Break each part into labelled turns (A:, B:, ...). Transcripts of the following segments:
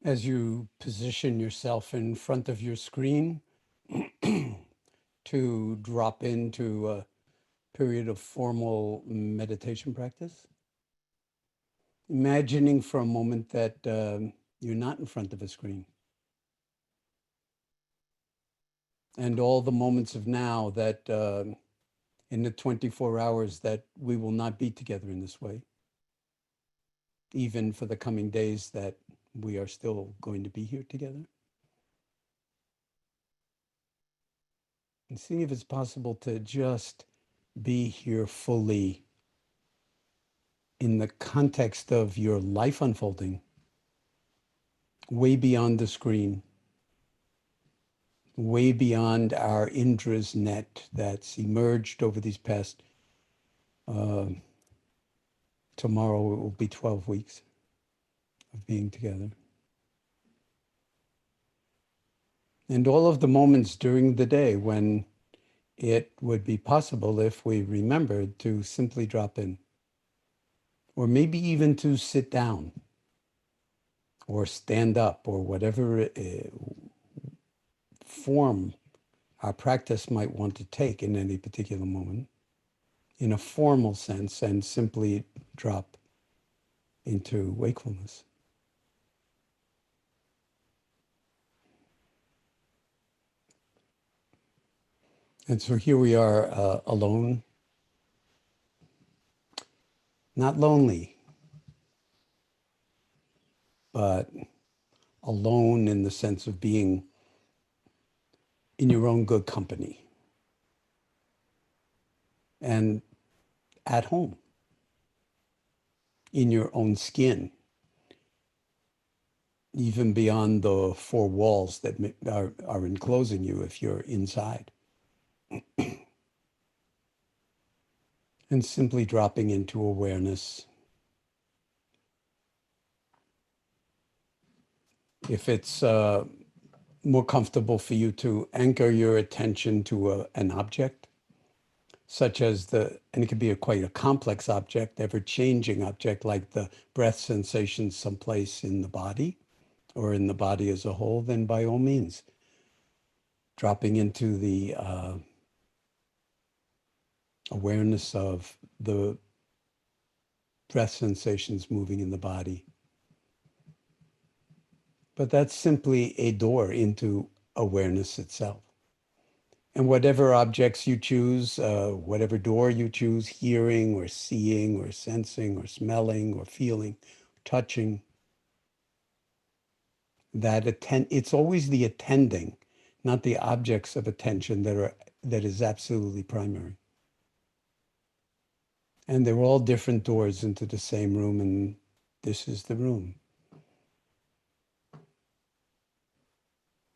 A: As you position yourself in front of your screen to drop into a period of formal meditation practice, imagining for a moment that you're not in front of a screen. And all the moments of now that in the 24 hours that we will not be together in this way, even for the coming days that we are still going to be here together. And see if it's possible to just be here fully in the context of your life unfolding, way beyond the screen, way beyond our Indra's net that's emerged over these past, tomorrow it will be 12 weeks of being together. And all of the moments during the day when it would be possible, if we remembered, to simply drop in, or maybe even to sit down or stand up, or whatever form our practice might want to take in any particular moment, in a formal sense, and simply drop into wakefulness. And so here we are, alone, not lonely, but alone in the sense of being in your own good company and at home, in your own skin, even beyond the four walls that are enclosing you if you're inside. And simply dropping into awareness. If it's more comfortable for you to anchor your attention to an object, such as and it could be quite a complex object, ever-changing object, like the breath sensation someplace in the body or in the body as a whole, then by all means, dropping into the awareness of the breath sensations moving in the body. But that's simply a door into awareness itself. And whatever objects you choose, whatever door you choose, hearing or seeing or sensing or smelling or feeling, touching, it's always the attending, not the objects of attention that is absolutely primary. And they're all different doors into the same room, and this is the room.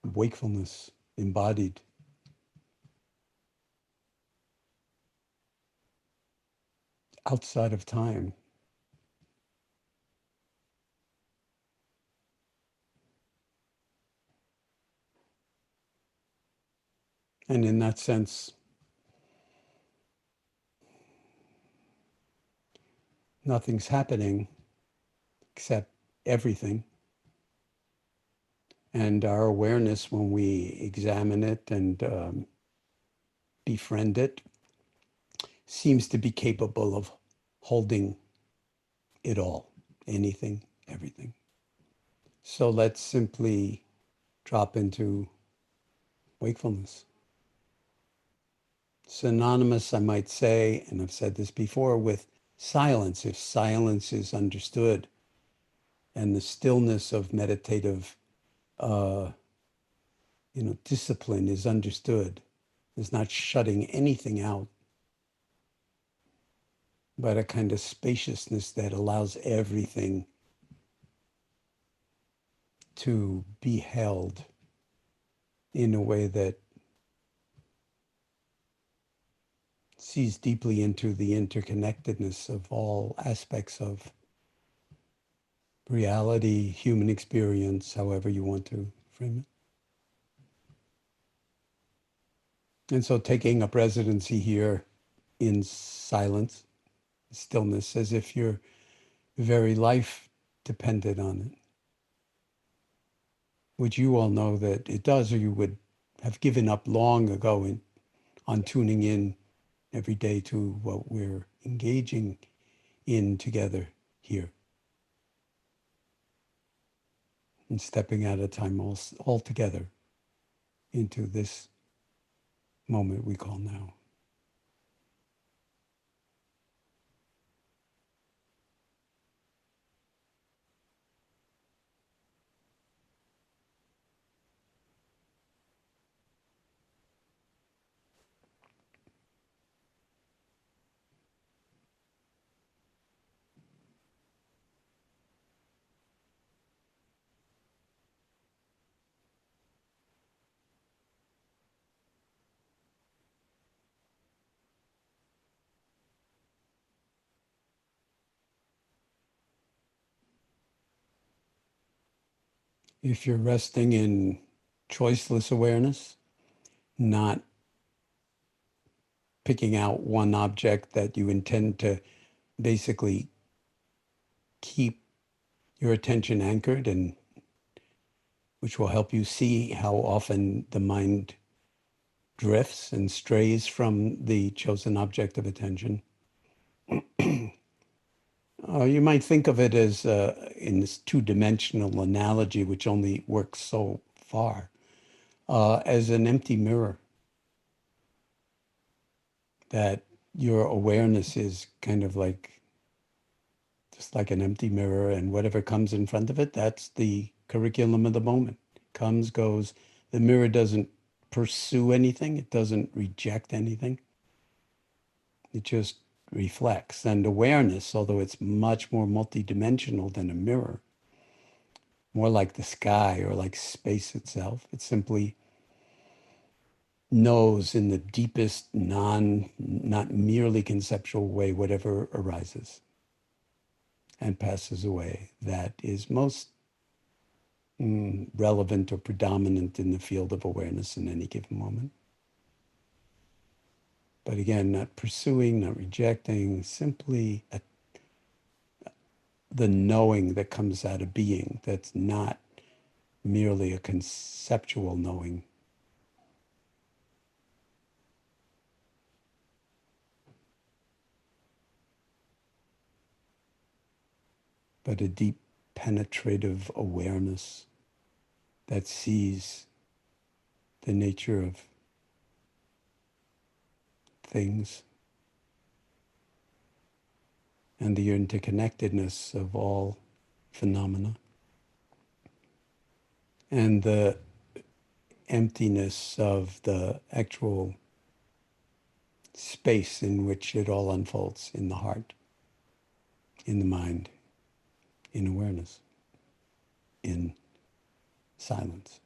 A: Wakefulness embodied. Outside of time. And in that sense, nothing's happening except everything. And our awareness, when we examine it and befriend it, seems to be capable of holding it all, anything, everything. So let's simply drop into wakefulness. Synonymous, I might say, and I've said this before, with silence. If silence is understood and the stillness of meditative discipline is understood, is not shutting anything out, but a kind of spaciousness that allows everything to be held in a way that sees deeply into the interconnectedness of all aspects of reality, human experience, however you want to frame it. And so taking up residency here in silence, stillness, as if your very life depended on it. which you all know that it does, or you would have given up long ago on tuning in every day to what we're engaging in together here and stepping out of time all together into this moment we call now. If you're resting in choiceless awareness, not picking out one object that you intend to basically keep your attention anchored, and which will help you see how often the mind drifts and strays from the chosen object of attention. You might think of it as in this two-dimensional analogy, which only works so far, as an empty mirror, that your awareness is kind of like just like an empty mirror, and whatever comes in front of it, that's the curriculum of the moment. Comes, goes. The mirror doesn't pursue anything. It doesn't reject anything. It just reflects. And awareness, although it's much more multidimensional than a mirror, more like the sky or like space itself, it simply knows in the deepest, not merely conceptual way, whatever arises and passes away, that is most relevant or predominant in the field of awareness in any given moment. But again, not pursuing, not rejecting, simply the knowing that comes out of being, that's not merely a conceptual knowing. But a deep penetrative awareness that sees the nature of things and the interconnectedness of all phenomena and the emptiness of the actual space in which it all unfolds in the heart, in the mind, in awareness, in silence.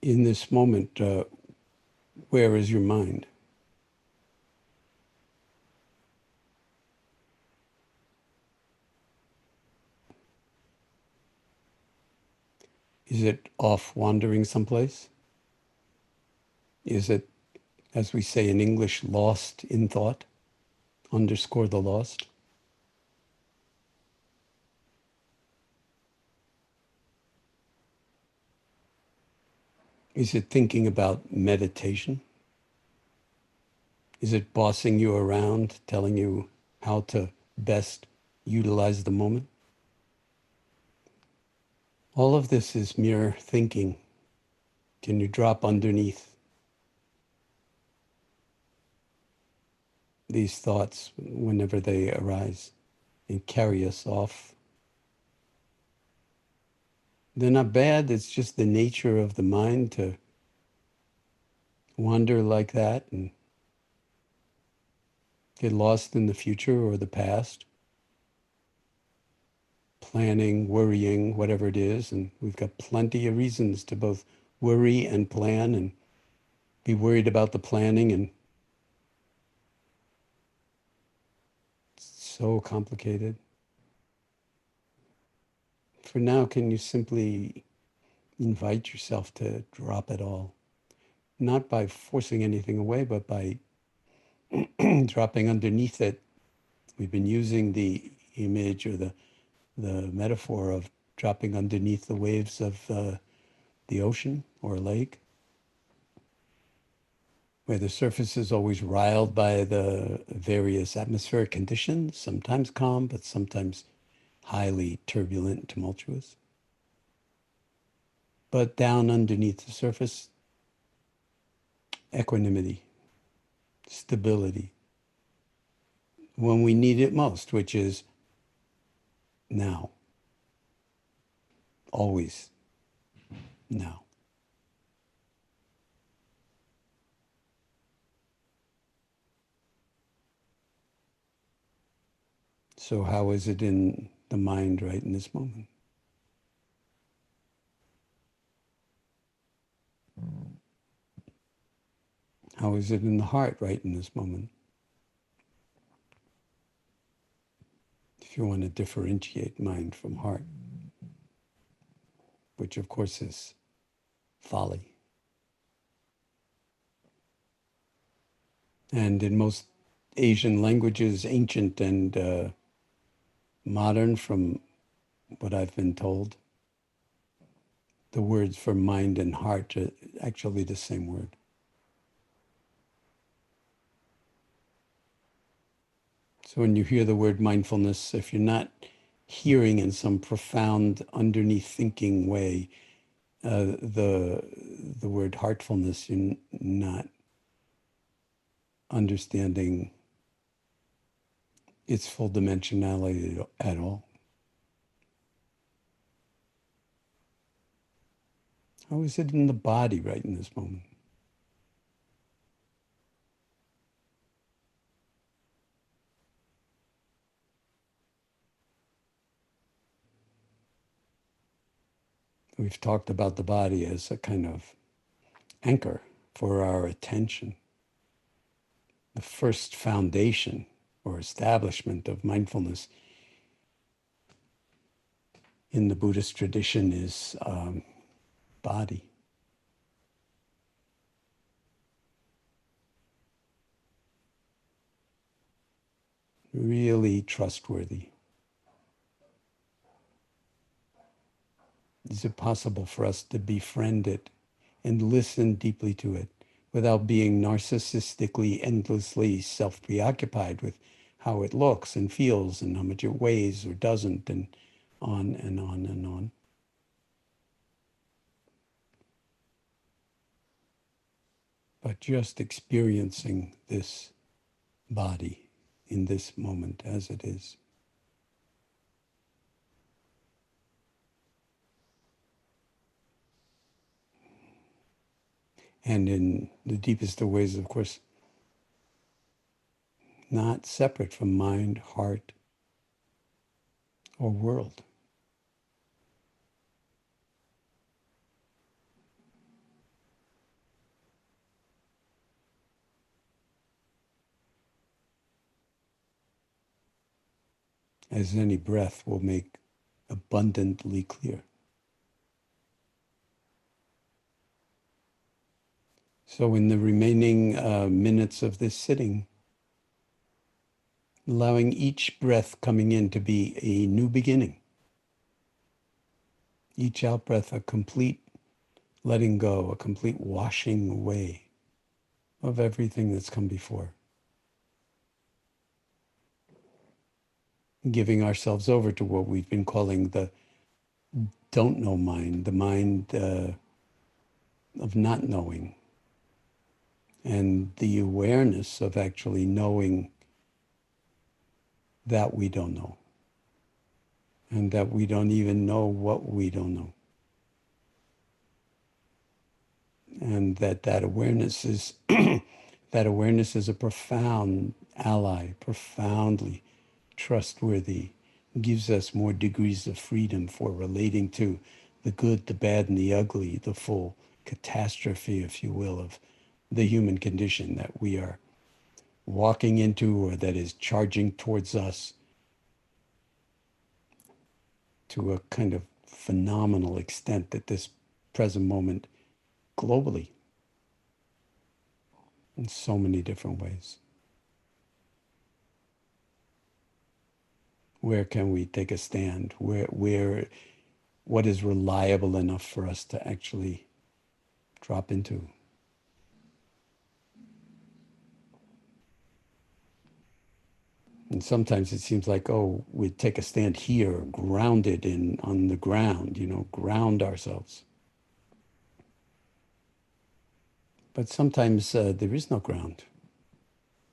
A: In this moment, where is your mind? Is it off wandering someplace? Is it, as we say in English, lost in thought? Underscore the lost. Is it thinking about meditation? Is it bossing you around, telling you how to best utilize the moment? All of this is mere thinking. Can you drop underneath these thoughts whenever they arise and carry us off? They're not bad. It's just the nature of the mind to wander like that and get lost in the future or the past, planning, worrying, whatever it is. And we've got plenty of reasons to both worry and plan and be worried about the planning. And it's so complicated. For now, can you simply invite yourself to drop it all? Not by forcing anything away, but by dropping underneath it. We've been using the image or the metaphor of dropping underneath the waves of the ocean or a lake, where the surface is always riled by the various atmospheric conditions, sometimes calm, but sometimes highly turbulent, tumultuous. But down underneath the surface, equanimity, stability, when we need it most, which is now, always now. So how is it in the mind right in this moment? How is it in the heart right in this moment? If you want to differentiate mind from heart, which of course is folly. And in most Asian languages, ancient and modern, from what I've been told, the words for mind and heart are actually the same word. So when you hear the word mindfulness, if you're not hearing in some profound, underneath thinking way the word heartfulness, you're not understanding its full dimensionality at all. How is it in the body right in this moment? We've talked about the body as a kind of anchor for our attention. The first foundation or establishment of mindfulness in the Buddhist tradition is body. Really trustworthy. Is it possible for us to befriend it and listen deeply to it without being narcissistically, endlessly self-preoccupied with how it looks and feels and how much it weighs or doesn't, and on and on and on? But just experiencing this body in this moment as it is. And in the deepest of ways, of course, not separate from mind, heart, or world. as any breath will make abundantly clear. So in the remaining minutes of this sitting, allowing each breath coming in to be a new beginning. Each out breath a complete letting go, a complete washing away of everything that's come before. Giving ourselves over to what we've been calling the don't know mind, the mind of not knowing, and the awareness of actually knowing that we don't know, and that we don't even know what we don't know. And that awareness is that awareness is a profound ally, profoundly trustworthy, gives us more degrees of freedom for relating to the good, the bad, and the ugly, the full catastrophe, if you will, of the human condition that we are walking into or that is charging towards us to a kind of phenomenal extent at this present moment globally in so many different ways. Where can we take a stand? What is reliable enough for us to actually drop into? And sometimes it seems like, oh, we take a stand here, grounded on the ground, ground ourselves. But sometimes there is no ground,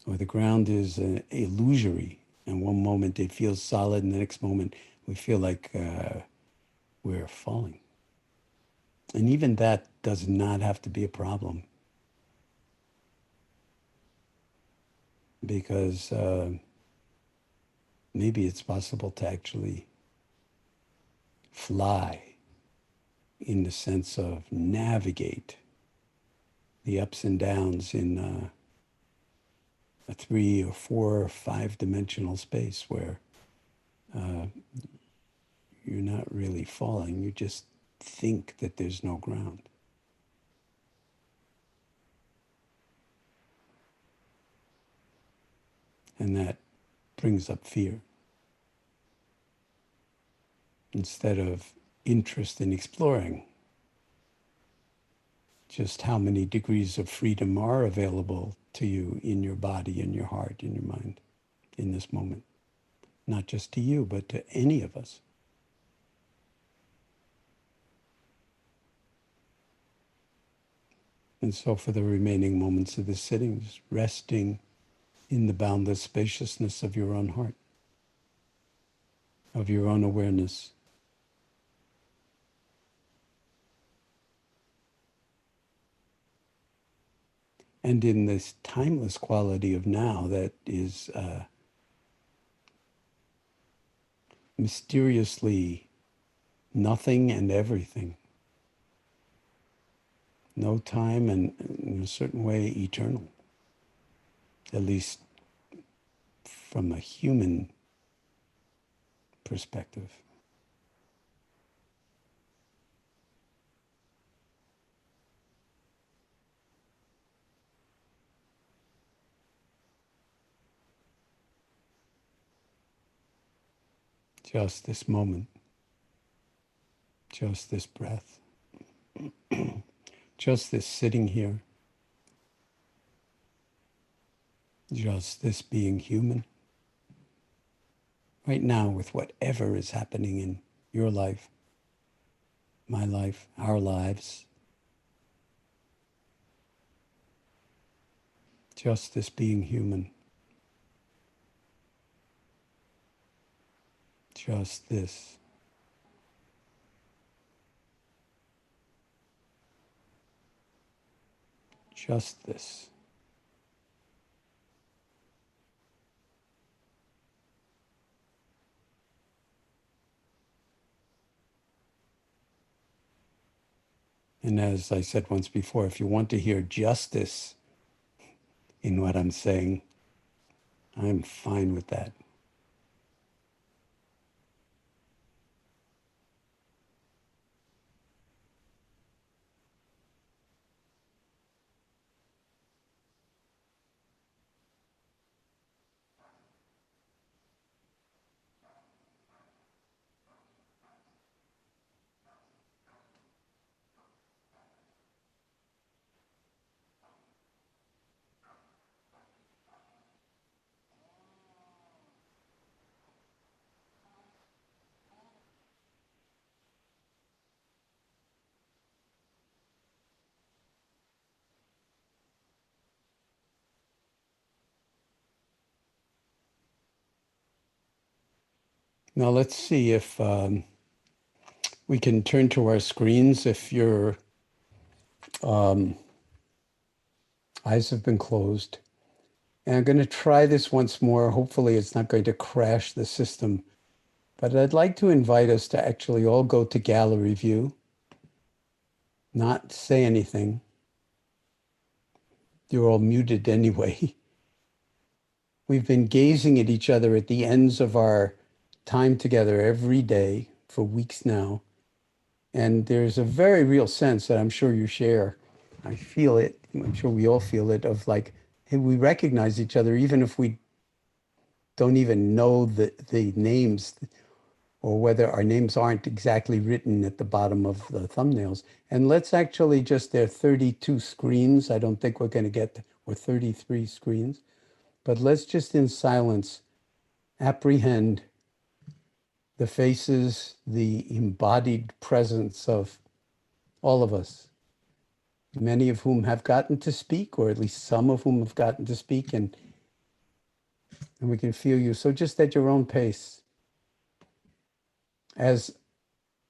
A: or the ground is illusory. And one moment it feels solid, and the next moment we feel like we're falling. And even that does not have to be a problem, because maybe it's possible to actually fly in the sense of navigate the ups and downs in a 3 or 4 or 5 dimensional space where you're not really falling. You just think that there's no ground. And that brings up fear instead of interest in exploring just how many degrees of freedom are available to you in your body, in your heart, in your mind, in this moment. Not just to you, but to any of us. And so for the remaining moments of this sitting, just resting in the boundless spaciousness of your own heart, of your own awareness. And in this timeless quality of now that is mysteriously nothing and everything. No time and in a certain way eternal. At least from a human perspective. Just this moment, just this breath, just this sitting here, just this being human, right now with whatever is happening in your life, my life, our lives, just this being human, just this. Just this. And as I said once before, if you want to hear justice in what I'm saying, I'm fine with that. Now let's see if we can turn to our screens if your eyes have been closed. And I'm going to try this once more. Hopefully, it's not going to crash the system. But I'd like to invite us to actually all go to gallery view, not say anything. You're all muted anyway. We've been gazing at each other at the ends of our time together every day for weeks now. And there's a very real sense that I'm sure you share. I feel it. I'm sure we all feel it of like, hey, we recognize each other even if we don't even know the names or whether our names aren't exactly written at the bottom of the thumbnails. And let's actually just, there are 32 screens. I don't think we're going to get, or 33 screens, but let's just in silence apprehend the faces, the embodied presence of all of us, many of whom have gotten to speak, or at least some of whom have gotten to speak, and we can feel you. So just at your own pace, as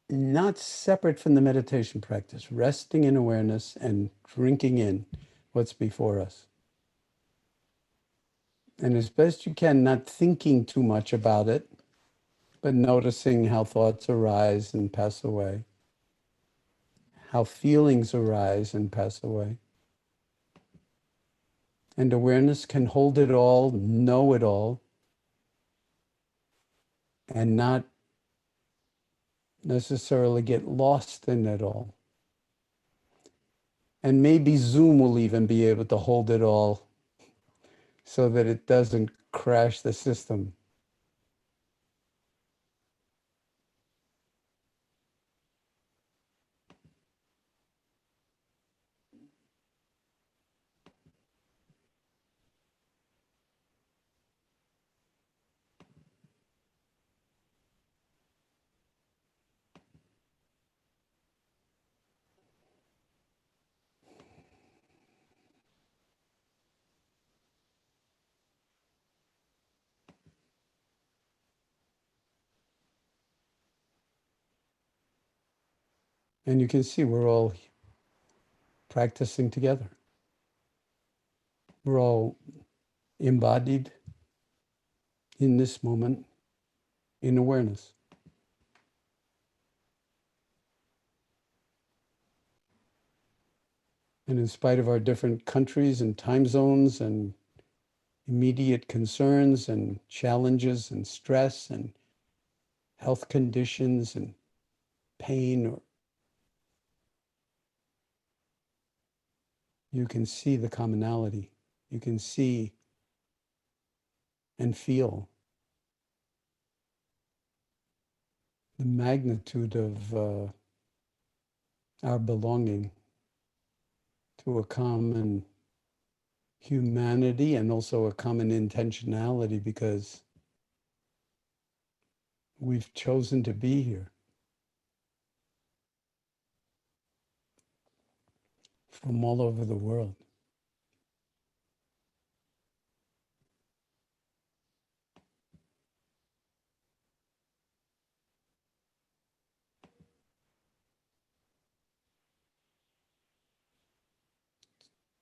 A: not separate from the meditation practice, resting in awareness and drinking in what's before us. And as best you can, not thinking too much about it, but noticing how thoughts arise and pass away, how feelings arise and pass away. And awareness can hold it all, know it all, and not necessarily get lost in it all. And maybe Zoom will even be able to hold it all so that it doesn't crash the system. And you can see we're all practicing together. We're all embodied in this moment in awareness. And in spite of our different countries and time zones and immediate concerns and challenges and stress and health conditions and pain, you can see the commonality. You can see and feel the magnitude of our belonging to a common humanity and also a common intentionality because we've chosen to be here from all over the world.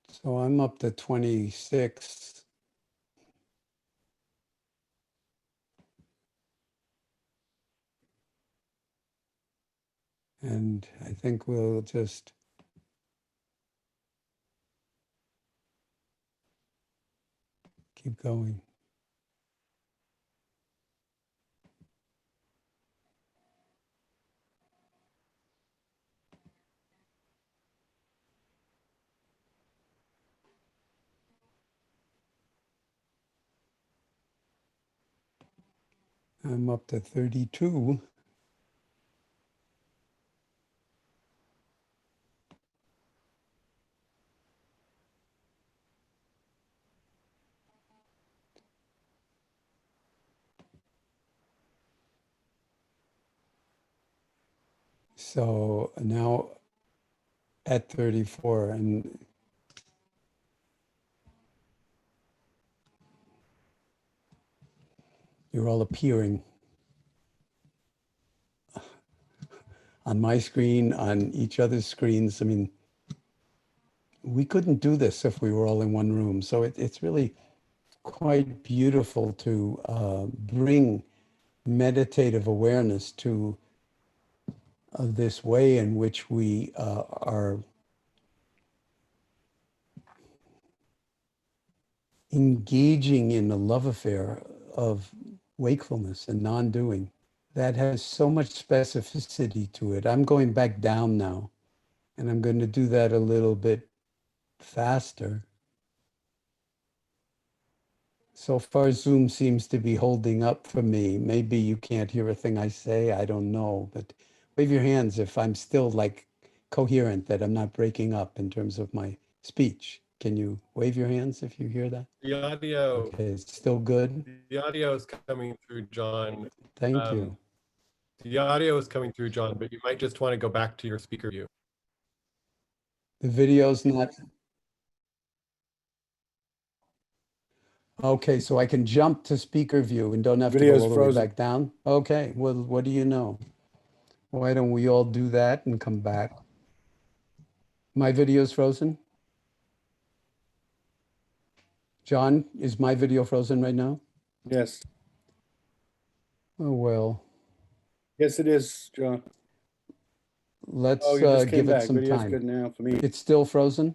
A: So I'm up to 26. And I think we'll just keep going. I'm up to 32. So now at 34, and you're all appearing. on my screen, on each other's screens. I mean, we couldn't do this if we were all in one room. So it's really quite beautiful to bring meditative awareness to this way in which we are engaging in a love affair of wakefulness and non-doing. That has so much specificity to it. I'm going back down now, and I'm going to do that a little bit faster. So far, Zoom seems to be holding up for me. Maybe you can't hear a thing I say. I don't know, but wave your hands if I'm still like coherent, that I'm not breaking up in terms of my speech. Can you wave your hands if you hear that?
B: The audio.
A: Okay, it's still good.
B: The audio is coming through, John.
A: Thank you.
B: The audio is coming through, John, but you might just want to go back to your speaker view.
A: The video's not. Okay, so I can jump to speaker view and don't have to go
C: Video's
A: all the way
C: frozen.
A: back down? Okay, well, what do you know? Why don't we all do that and come back? My video's frozen? John, is my video frozen right now?
C: Yes.
A: Oh, well,
C: Yes, it is, John.
A: let's
C: Oh, you just came
A: give it
C: back.
A: some
C: Video's
A: time.
C: good now for me.
A: It's still frozen?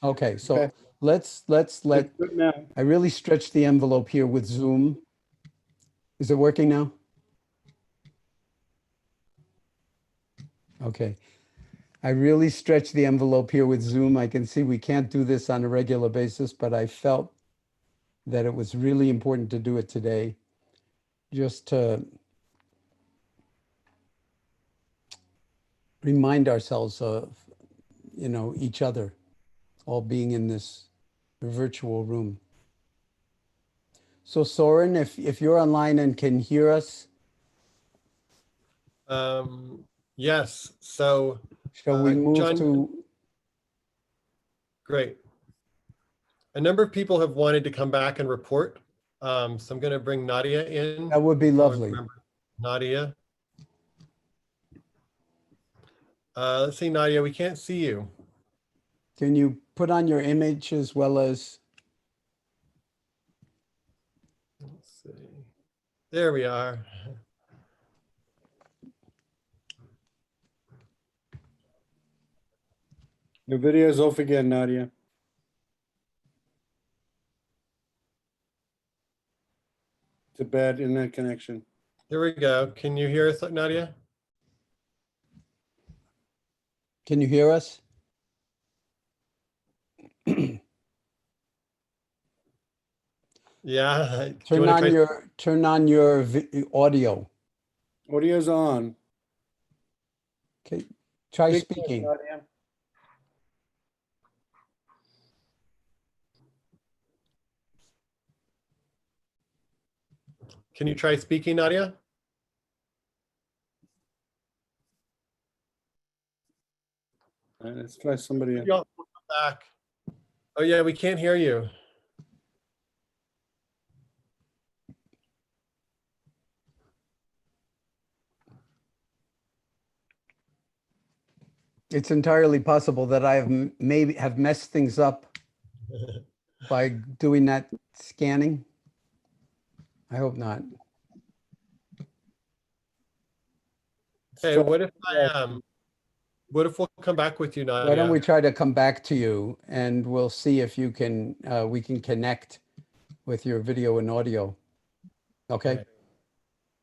A: Okay, so
C: Okay.
A: let's let,
C: It's good now.
A: I really stretched the envelope here with Zoom. Is it working now? Okay. I really stretched the envelope here with Zoom. I can see we can't do this on a regular basis, but I felt that it was really important to do it today, just to remind ourselves of, each other, all being in this virtual room. So Soren, if you're online and can hear us,
B: Yes. So
A: shall we move
B: John,
A: to?
B: great. A number of people have wanted to come back and report. So I'm going to bring Nadia in.
A: That would be lovely.
B: Nadia. Let's see, Nadia, we can't see you.
A: Can you put on your image as well as?
B: Let's see. There we are.
C: Your video's off again, Nadia. It's a bad internet connection.
B: There we go. Can you hear us, Nadia?
A: Can you hear us?
B: Yeah.
A: Turn on your audio.
C: Audio's on.
A: Okay, try
C: Speak to us,
A: speaking.
C: Nadia.
B: Can you try speaking, Nadia?
C: All right, let's try somebody else.
B: Y'all come back. Oh yeah, we can't hear you.
A: It's entirely possible that I have maybe have messed things up by doing that scanning. I hope not.
B: Hey, what if what if we'll come back with you, Nadia?
A: Why don't we try to come back to you and we'll see if you can, we can connect with your video and audio. Okay.
B: Okay.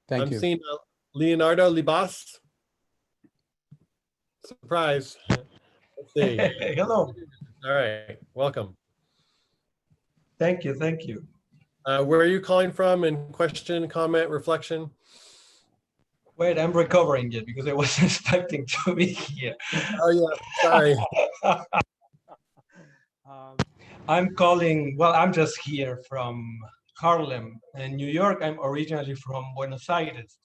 A: Thank you.
B: I'm seeing Leonardo Libas. Surprise. Let's see.
D: Hello.
B: All right. Welcome.
D: Thank you. Thank you.
B: Where are you calling from? And question, comment, reflection?
D: Wait, I'm recovering yet because I wasn't expecting to be here.
B: Oh yeah. Sorry.
D: I'm calling, well, I'm just here from Harlem in New York. I'm originally from Buenos Aires,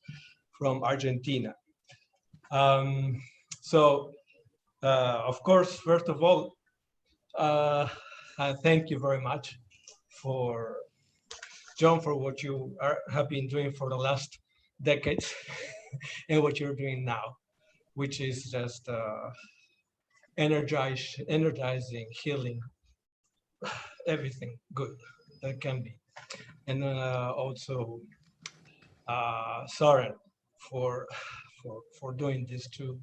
D: from Argentina. Of course, first of all, thank you very much for John, for what you have been doing for the last decades and what you're doing now. which is just energizing, healing, everything good that can be. And also Soren for doing this too,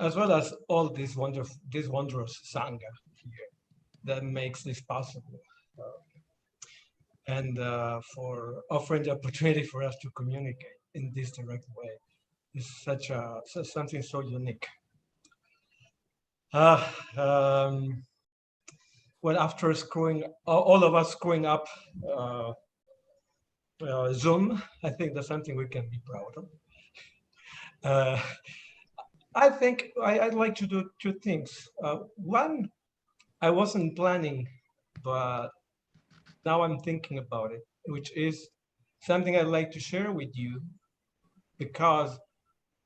D: as well as all this wondrous sangha here that makes this possible, and for offering the opportunity for us to communicate in this direct way. It's something so unique. Well, after all of us screwing up Zoom, I think that's something we can be proud of. I think I'd like to do two things. One, I wasn't planning, but now I'm thinking about it, which is something I'd like to share with you, because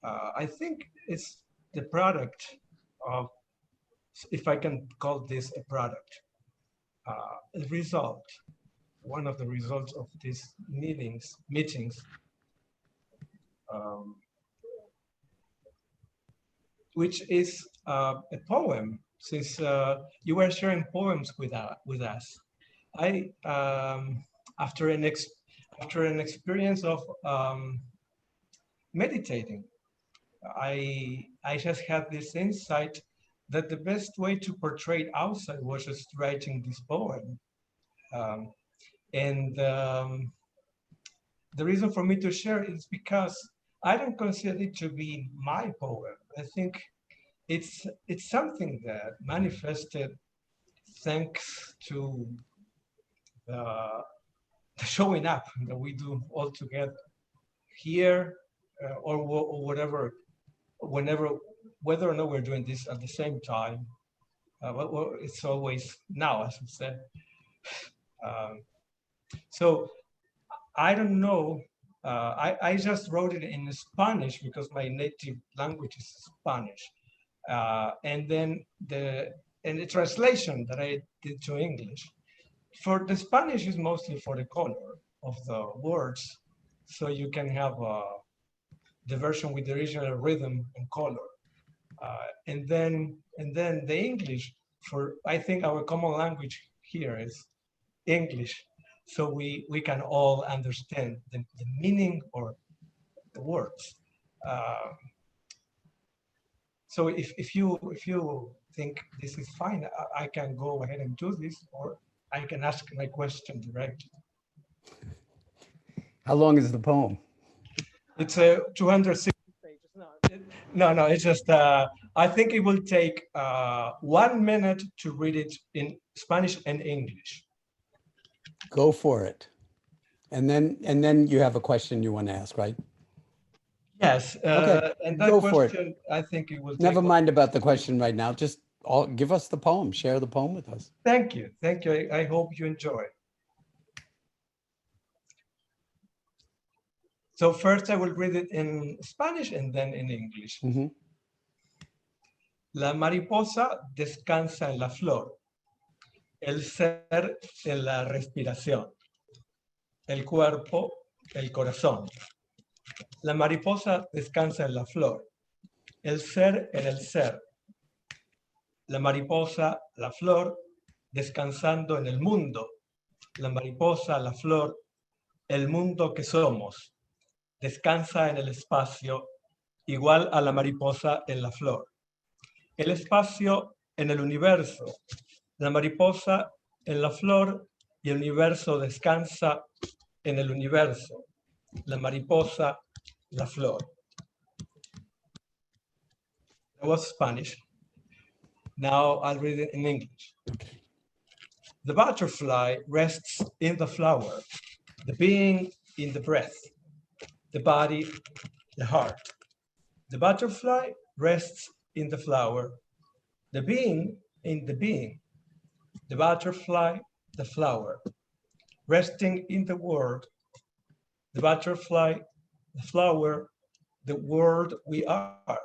D: I think it's the product of, if I can call this a product, a result, one of the results of these meetings, which is a poem. Since you were sharing poems with us, I after an experience of meditating, I just had this insight that the best way to portray it outside was just writing this poem. The reason for me to share it is because I don't consider it to be my poem. I think it's something that manifested thanks to the showing up that we do all together here, or whatever, whenever, whether or not we're doing this at the same time. Well, it's always now, as we said. So I don't know. I just wrote it in Spanish because my native language is Spanish, and then the translation that I did to English. For the Spanish is mostly for the color of the words, so you can have the version with the original rhythm and color, and then the English, for I think our common language here is English, so we can all understand the meaning or the words. So if you think this is fine, I can go ahead and do this, or I can ask my question directly.
A: How long is the poem?
D: It's 260 pages. No, it's just, I think it will take 1 minute to read it in Spanish and English.
A: Go for it. And then you have a question you want to ask, right?
D: Yes,
A: Okay,
D: and that
A: go for it.
D: question, I think it will take.
A: Never mind about the question right now. Just give us the poem. Share the poem with us.
D: Thank you. I hope you enjoy. So first I will read it in Spanish and then in English.
A: Mm-hmm.
D: La mariposa descansa en la flor, el ser en la respiración, el cuerpo, el corazón. La mariposa descansa en la flor, el ser en el ser. La mariposa, la flor, descansando en el mundo. La mariposa, la flor, el mundo que somos. Descansa en el espacio, igual a la mariposa en la flor. El espacio en el universo, la mariposa en la flor y el universo descansa en el universo. La mariposa, la flor. That was Spanish. Now I'll read it in English. The butterfly rests in the flower, the being in the breath, the body, the heart. The butterfly rests in the flower, the being in the being, the butterfly, the flower, resting in the world, the butterfly, the flower, the world we are,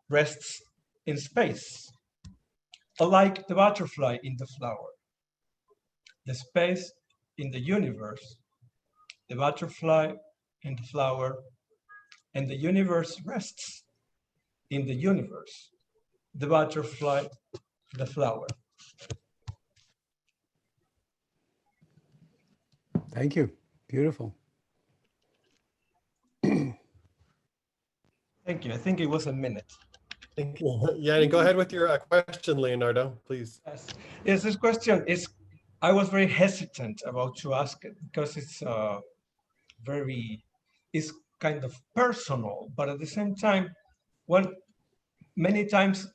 D: rests in space, alike the butterfly in the flower, the space in the universe, the butterfly in the flower, and the universe rests. in the universe, the butterfly, the flower.
A: Thank you. Beautiful.
D: Thank you. I think it was a minute.
B: Thank you. Yeah, and go ahead with your question, Leonardo, please.
D: Yes. Yes, this question is, I was very hesitant about to ask it because it's it's kind of personal, but at the same time, many times,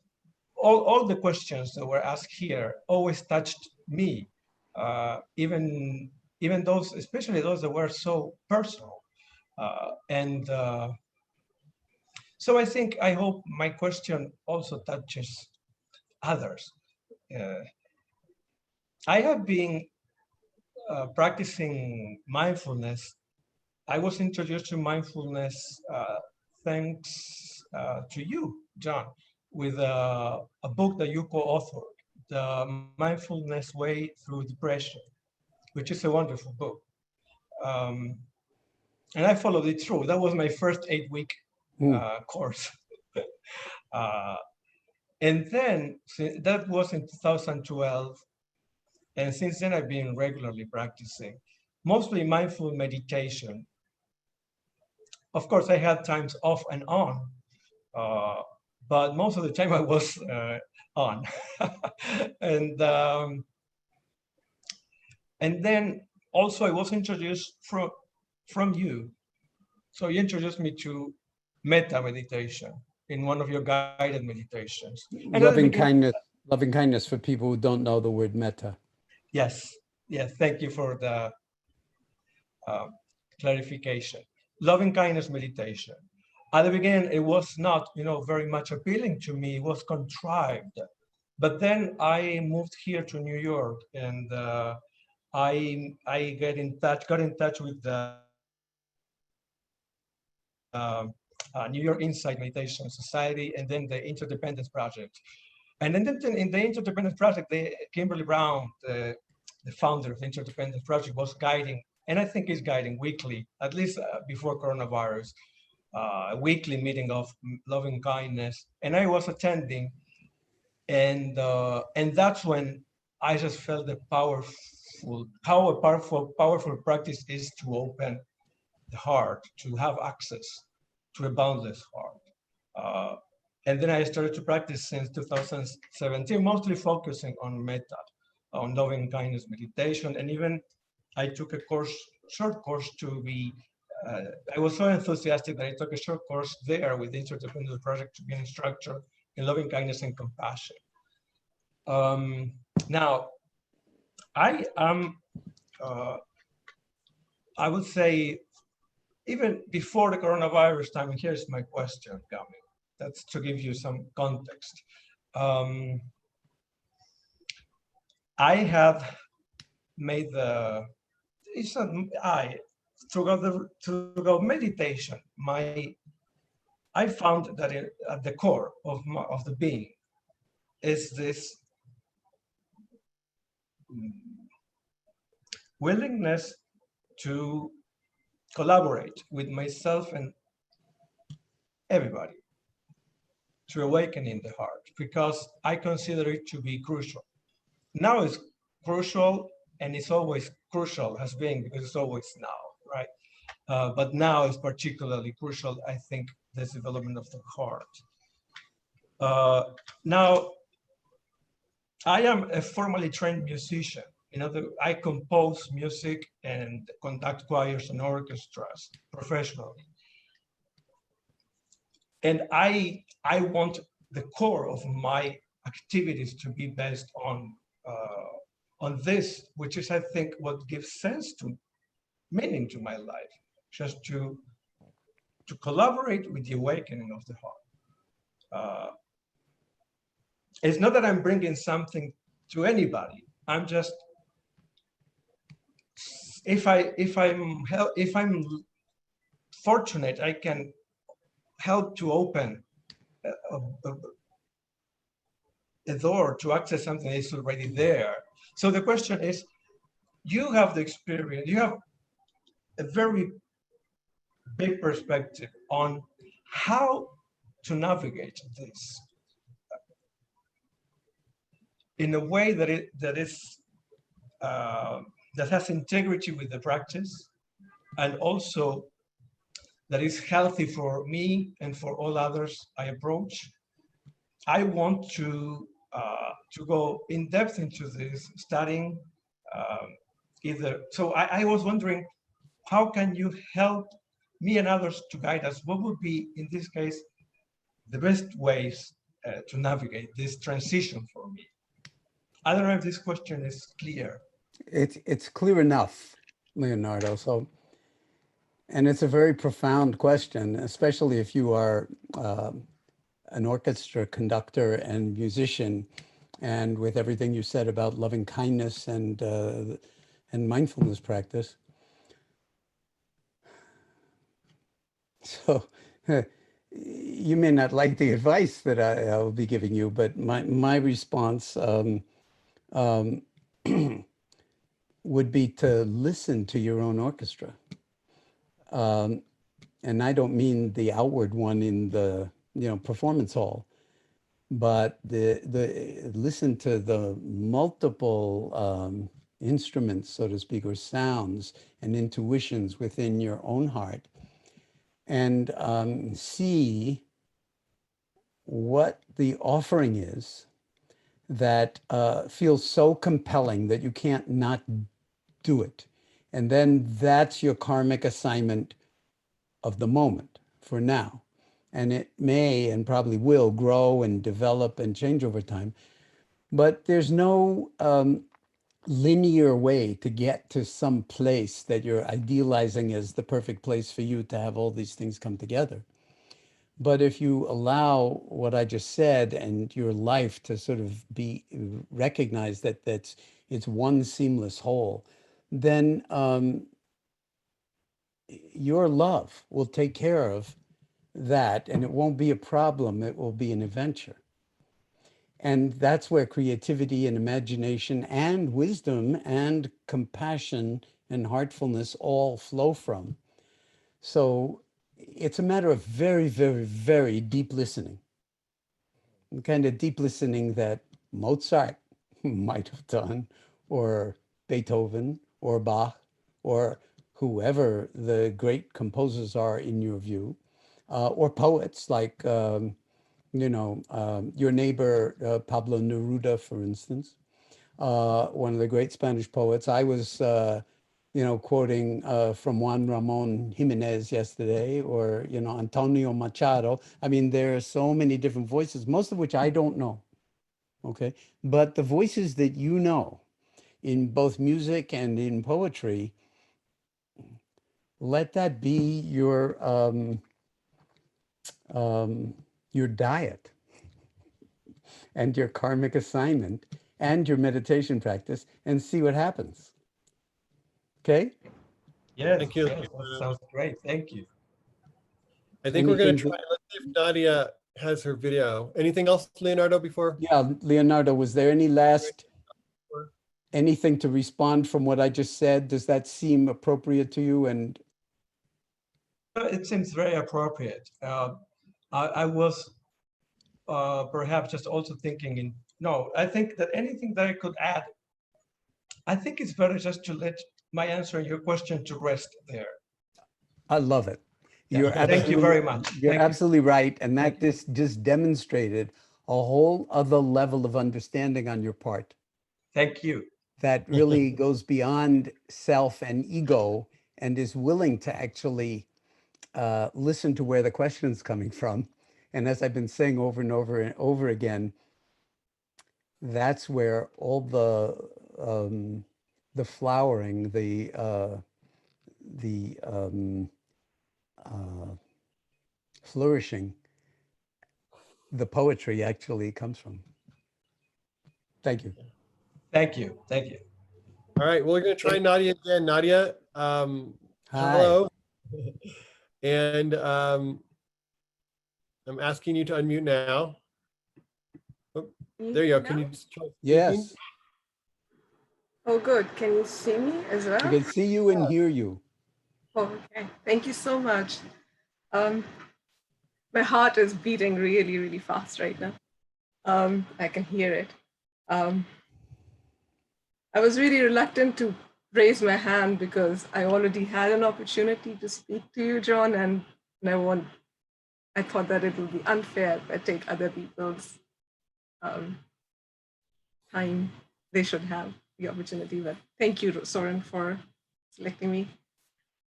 D: all the questions that were asked here always touched me, even those, especially those that were so personal. So I hope my question also touches others. I have been practicing mindfulness. I was introduced to mindfulness thanks to you, John, with a book that you co-authored, The Mindfulness Way Through Depression, which is a wonderful book. And I followed it through. That was my first 8-week course. And then that was in 2012. And since then, I've been regularly practicing, mostly mindful meditation. Of course, I had times off and on, but most of the time I was on. And then also I was introduced from you. So you introduced me to metta meditation in one of your guided meditations. And
A: Loving kindness for people who don't know the word metta.
D: Yes. Thank you for the clarification. Loving kindness meditation. At the beginning, it was not, very much appealing to me. It was contrived. But then I moved here to New York, and I got in touch with the New York Insight Meditation Society, and then the Interdependence Project. And then in the Interdependence Project, Kimberly Brown, the founder of the Interdependence Project, was guiding, and I think is guiding weekly, at least before coronavirus, a weekly meeting of loving kindness. And I was attending, and that's when I just felt the powerful practice is to open the heart, to have access to a boundless heart. And then I started to practice since 2017, mostly focusing on metta, on loving kindness meditation. And even I took a short course to be, I was so enthusiastic that I took a short course there with the Interdependence Project to be an instructor in loving kindness and compassion. Now, I am, I would say, even before the coronavirus time, and here's my question coming. That's to give you some context. I have made throughout meditation, I found that at the core of the being is this willingness to collaborate with myself and everybody to awaken in the heart, because I consider it to be crucial. Now it's crucial, and it's always crucial, has been, because it's always now, right? But now is particularly crucial, I think, this development of the heart. Now, I am a formally trained musician. I compose music and conduct choirs and orchestras professionally. And I want the core of my activities to be based on this, which is, I think, what gives sense to meaning to my life, just to collaborate with the awakening of the heart. It's not that I'm bringing something to anybody. I'm just, if I'm fortunate, I can help to open a door to access something that is already there. So the question is, you have the experience, you have a very big perspective on how to navigate this in a way that has integrity with the practice, and also that is healthy for me and for all others I approach. I want to go in depth into this, studying either. So I was wondering, how can you help me and others to guide us? What would be, in this case, the best ways to navigate this transition for me? I don't know if this question is clear.
A: It's clear enough, Leonardo. So, and it's a very profound question, especially if you are an orchestra conductor and musician, and with everything you said about loving kindness and mindfulness practice. So you may not like the advice that I will be giving you, but my response would be to listen to your own orchestra. And I don't mean the outward one in the performance hall, but the listen to the multiple instruments, so to speak, or sounds and intuitions within your own heart, and see what the offering is that feels so compelling that you can't not do it. And then that's your karmic assignment of the moment for now. And it may and probably will grow and develop and change over time. But there's no linear way to get to some place that you're idealizing as the perfect place for you to have all these things come together. But if you allow what I just said and your life to sort of be recognized that it's one seamless whole, then your love will take care of that, and it won't be a problem. It will be an adventure. And that's where creativity and imagination and wisdom and compassion and heartfulness all flow from. So it's a matter of very, very, very deep listening. The kind of deep listening that Mozart might have done, or Beethoven, or Bach, or whoever the great composers are in your view, or poets like your neighbor, Pablo Neruda, for instance, one of the great Spanish poets. I was, quoting from Juan Ramon Jimenez yesterday, or, Antonio Machado. I mean, there are so many different voices, most of which I don't know, okay? But the voices that you know in both music and in poetry, let that be your diet and your karmic assignment and your meditation practice, and see what happens. Okay?
D: Yes,
B: Thank you.
D: yes, that sounds great. Thank you.
B: I think we're going to
A: Anything
B: try. Let's see if Nadia has her video. Anything else, Leonardo, before?
A: Yeah, Leonardo, was there anything to respond from what I just said? Does that seem appropriate to you? And
D: It seems very appropriate. I was perhaps just also thinking I think that anything that I could add, I think it's better just to let my answer and your question to rest there.
A: I love it.
D: Yeah. Thank you very much.
A: You're absolutely right. And that this just demonstrated a whole other level of understanding on your part.
D: Thank you.
A: That really goes beyond self and ego and is willing to actually listen to where the question's coming from. And as I've been saying over and over and over again, that's where all the flowering, the flourishing, the poetry actually comes from. Thank you.
D: Thank you. Thank you.
B: All right, well, we're going to try Nadia again. Nadia, hello. And I'm asking you to unmute now. Oh, there you go. Can you just try speaking?
A: Yes.
E: Oh, good. Can you see me as well?
A: I can see you and hear you.
E: Oh, okay. Thank you so much. My heart is beating really, really fast right now. I can hear it. Um, I was really reluctant to raise my hand because I already had an opportunity to speak to you, John, and I thought that it would be unfair if I take other people's um, time. They should have the opportunity. But thank you, Soren, for selecting me.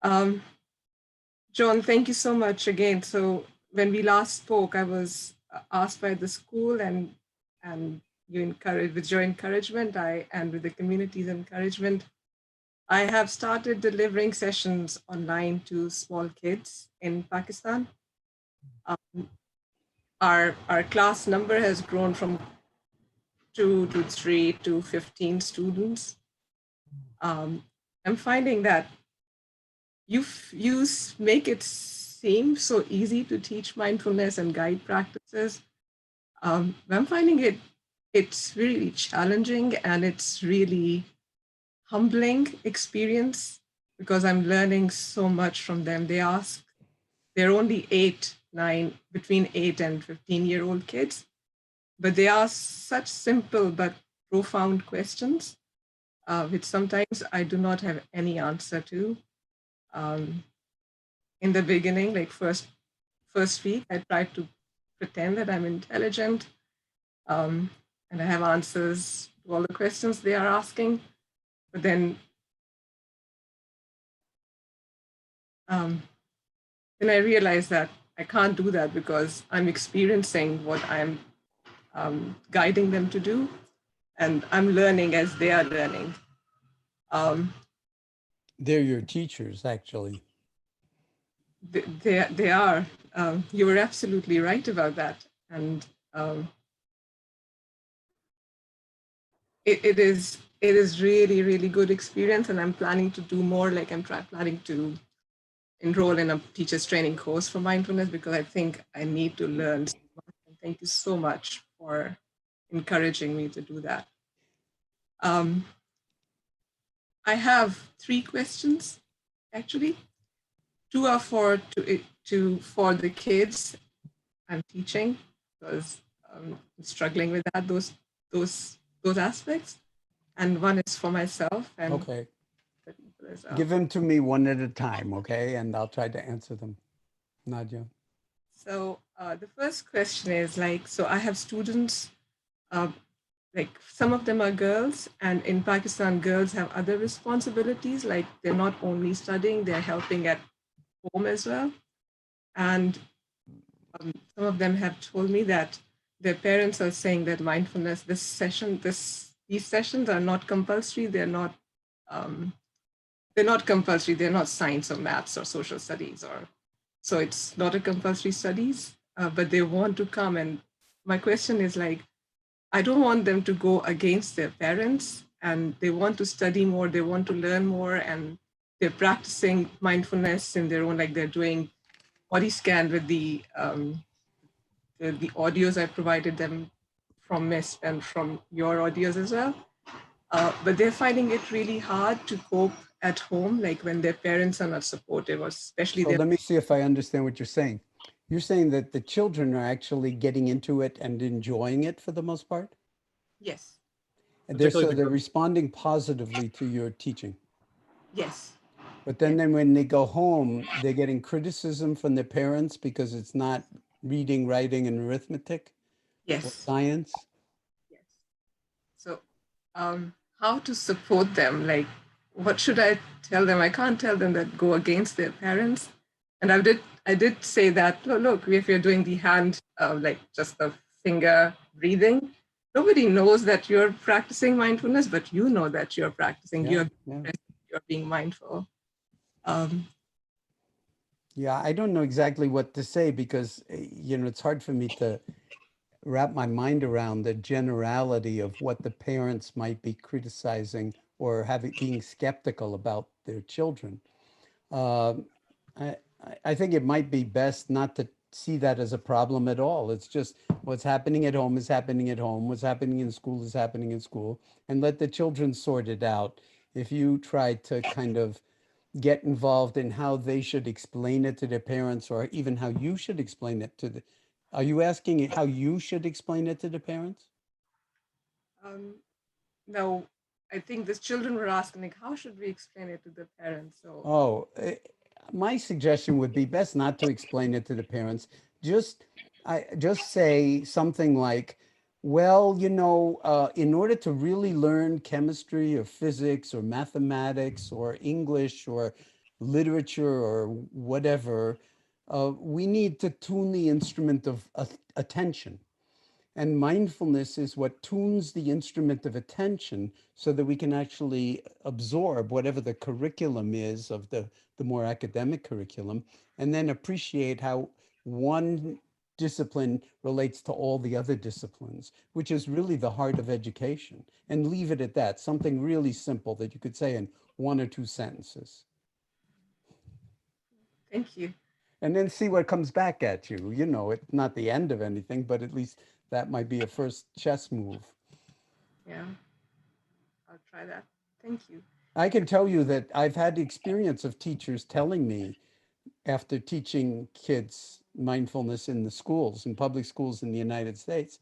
E: John, thank you so much again. So when we last spoke, I was asked by the school and you encourage with your encouragement, and with the community's encouragement, I have started delivering sessions online to small kids in Pakistan. Our class number has grown from 2 to 3 to 15 students. I'm finding that you make it seem so easy to teach mindfulness and guide practices. I'm finding it's really challenging, and it's really humbling experience because I'm learning so much from them. They're only between 8 and 15-year-old kids, but they ask such simple but profound questions, which sometimes I do not have any answer to. In the beginning, like first week, I tried to pretend that I'm intelligent, and I have answers to all the questions they are asking. But then I realized that I can't do that because I'm experiencing what I'm guiding them to do, and I'm learning as they are learning.
A: They're your teachers, actually.
E: They are. You were absolutely right about that, and it is really, really good experience, and I'm planning to do more. Like I'm planning to enroll in a teacher's training course for mindfulness because I think I need to learn so much. And thank you so much for encouraging me to do that. I have 3 questions, actually. 2 are for the kids I'm teaching because I'm struggling with those aspects, and 1 is for myself and
A: Okay.
E: the people as well.
A: Give them to me one at a time, okay? And I'll try to answer them. Nadia.
E: So the first question is so I have students, like some of them are girls, and in Pakistan, girls have other responsibilities. Like they're not only studying, they're helping at home as well. And some of them have told me that their parents are saying that mindfulness, these sessions are not compulsory. They're not compulsory. They're not science or maths or social studies, so it's not a compulsory studies, but they want to come. And my question is I don't want them to go against their parents, and they want to study more, they want to learn more, and they're practicing mindfulness in their own, like they're doing body scan with the audios I provided them from MISP and from your audios as well. But they're finding it really hard to cope at home, like when their parents are not supportive, or especially
A: So let me see if I understand what you're saying. You're saying that the children are actually getting into it and enjoying it for the most part?
E: Yes.
A: And
B: Particularly
A: they're responding positively to your teaching.
E: Yes.
A: But then when they go home, they're getting criticism from their parents because it's not reading, writing, and arithmetic or
E: Yes.
A: science.
E: Yes. So, how to support them? Like, what should I tell them? I can't tell them that go against their parents. And I did say that, oh, look, if you're doing the hand, like just the finger breathing, nobody knows that you're practicing mindfulness, but you know that you're practicing.
A: Yeah,
E: You're being mindful.
A: Yeah, I don't know exactly what to say because, it's hard for me to wrap my mind around the generality of what the parents might be criticizing or being skeptical about their children. Um, I, I think it might be best not to see that as a problem at all. It's just what's happening at home is happening at home. What's happening in school is happening in school, and let the children sort it out. If you try to kind of get involved in how they should explain it to their parents, or even how you should explain it to the, are you asking how you should explain it to the parents?
E: Um, Now, I think the children were asking, like, how should we explain it to the parents? So,
A: Oh, my suggestion would be best not to explain it to the parents. Just, just say something like, well, in order to really learn chemistry or physics or mathematics or English or literature or whatever, we need to tune the instrument of attention. And mindfulness is what tunes the instrument of attention so that we can actually absorb whatever the curriculum is of the more academic curriculum, and then appreciate how one discipline relates to all the other disciplines, which is really the heart of education. And leave it at that, something really simple that you could say in 1 or 2 sentences.
E: thank you.
A: And then see what comes back at you. It's not the end of anything, but at least that might be a first chess move.
E: Yeah, I'll try that. Thank you.
A: I can tell you that I've had the experience of teachers telling me, after teaching kids mindfulness in the schools, in public schools in the United States,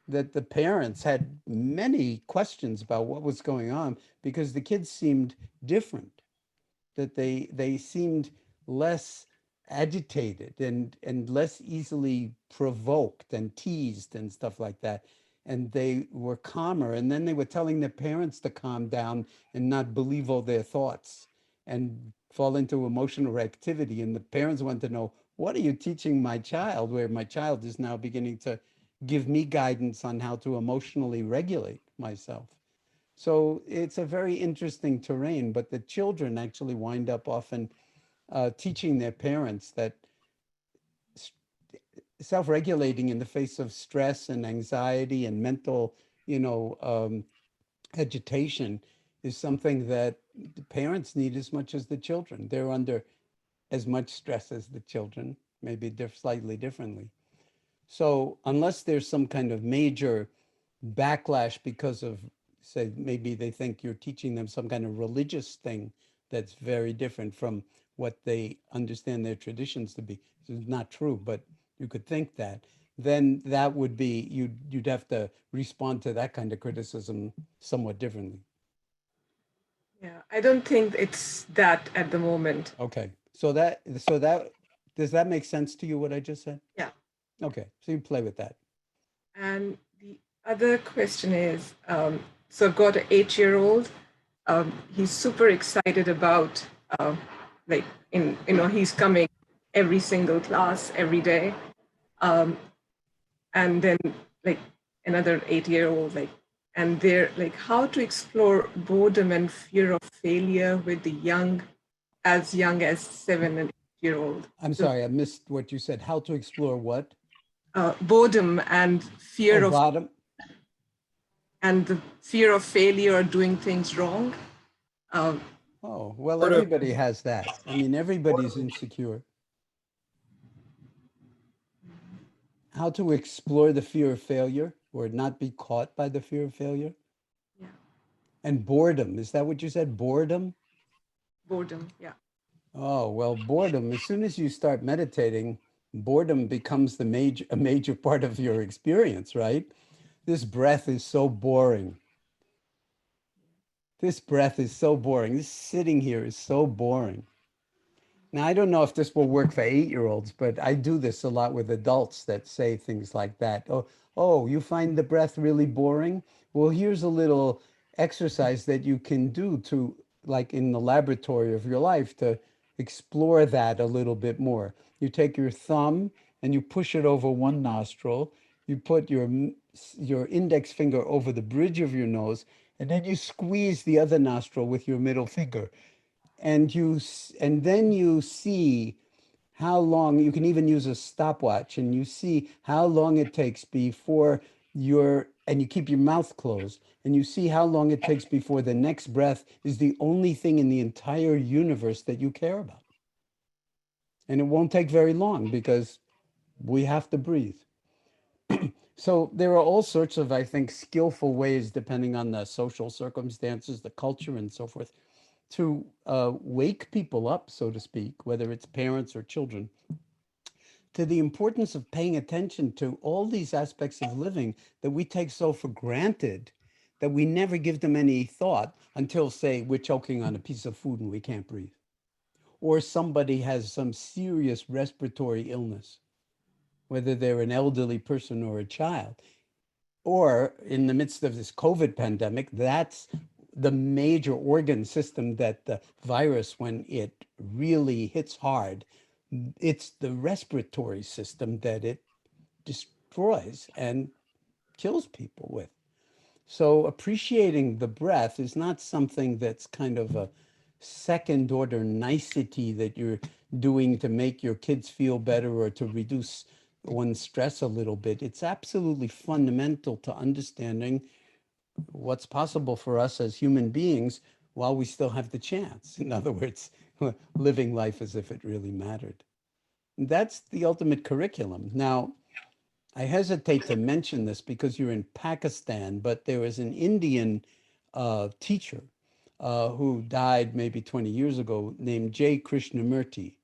A: that the parents had many questions about what was going on because the kids seemed different, that they seemed less agitated and less easily provoked and teased and stuff like that. And they were calmer. And then they were telling their parents to calm down and not believe all their thoughts and fall into emotional activity. And the parents want to know, what are you teaching my child? Where my child is now beginning to give me guidance on how to emotionally regulate myself. So it's a very interesting terrain, but the children actually wind up often teaching their parents that self-regulating in the face of stress and anxiety and mental, agitation is something that the parents need as much as the children. They're under as much stress as the children, maybe slightly differently. So unless there's some kind of major backlash because of, say, maybe they think you're teaching them some kind of religious thing that's very different from what they understand their traditions to be. It's not true, but you could think that. Then that would be, you'd have to respond to that kind of criticism somewhat differently.
E: Yeah, I don't think it's that at the moment.
A: Okay. So that does that make sense to you, what I just said?
E: Yeah.
A: Okay. So you play with that.
E: And the other question is, so I've got an 8-year-old. He's super excited about, like, he's coming every single class every day. And then like another 8-year-old, and they're like, how to explore boredom and fear of failure with the as young as 7 and 8-year-old.
A: I'm sorry, I missed what you said. How to explore what?
E: Boredom and fear of
A: bottom.
E: and the fear of failure or doing things wrong.
A: Oh, well, everybody has that. I mean, everybody's insecure. How to explore the fear of failure or not be caught by the fear of failure?
E: Yeah.
A: And boredom, is that what you said? Boredom?
E: Boredom, yeah.
A: Oh, well, boredom, as soon as you start meditating, boredom becomes a major part of your experience, right? This breath is so boring. This breath is so boring. This sitting here is so boring. Now, I don't know if this will work for 8-year-olds, but I do this a lot with adults that say things like that. Oh, you find the breath really boring? Well, here's a little exercise that you can do to, like in the laboratory of your life, to explore that a little bit more. You take your thumb and you push it over one nostril. You put your index finger over the bridge of your nose, and then you squeeze the other nostril with your middle finger. And then you see how long, you can even use a stopwatch, and you see how long it takes before and you keep your mouth closed, and you see how long it takes before the next breath is the only thing in the entire universe that you care about. And it won't take very long because we have to breathe. So there are all sorts of, I think, skillful ways, depending on the social circumstances, the culture, and so forth, to wake people up, so to speak, whether it's parents or children, to the importance of paying attention to all these aspects of living that we take so for granted that we never give them any thought until, say, we're choking on a piece of food and we can't breathe, or somebody has some serious respiratory illness, whether they're an elderly person or a child. Or in the midst of this COVID pandemic, that's the major organ system that the virus, when it really hits hard, it's the respiratory system that it destroys and kills people with. So appreciating the breath is not something that's kind of a second order nicety that you're doing to make your kids feel better or to reduce one's stress a little bit. It's absolutely fundamental to understanding what's possible for us as human beings while we still have the chance. In other words, living life as if it really mattered. That's the ultimate curriculum. Now, I hesitate to mention this because you're in Pakistan, but there was an Indian teacher who died maybe 20 years ago named J. Krishnamurti,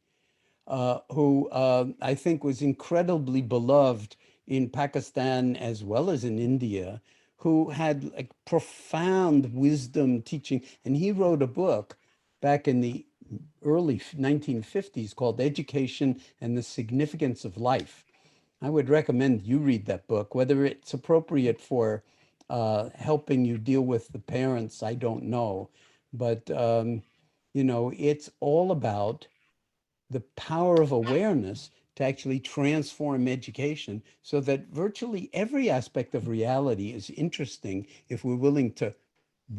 A: who I think was incredibly beloved in Pakistan as well as in India, who had like profound wisdom teaching. And he wrote a book back in the early 1950s called Education and the Significance of Life. I would recommend you read that book. Whether it's appropriate for helping you deal with the parents, I don't know. But, you know, it's all about the power of awareness to actually transform education so that virtually every aspect of reality is interesting if we're willing to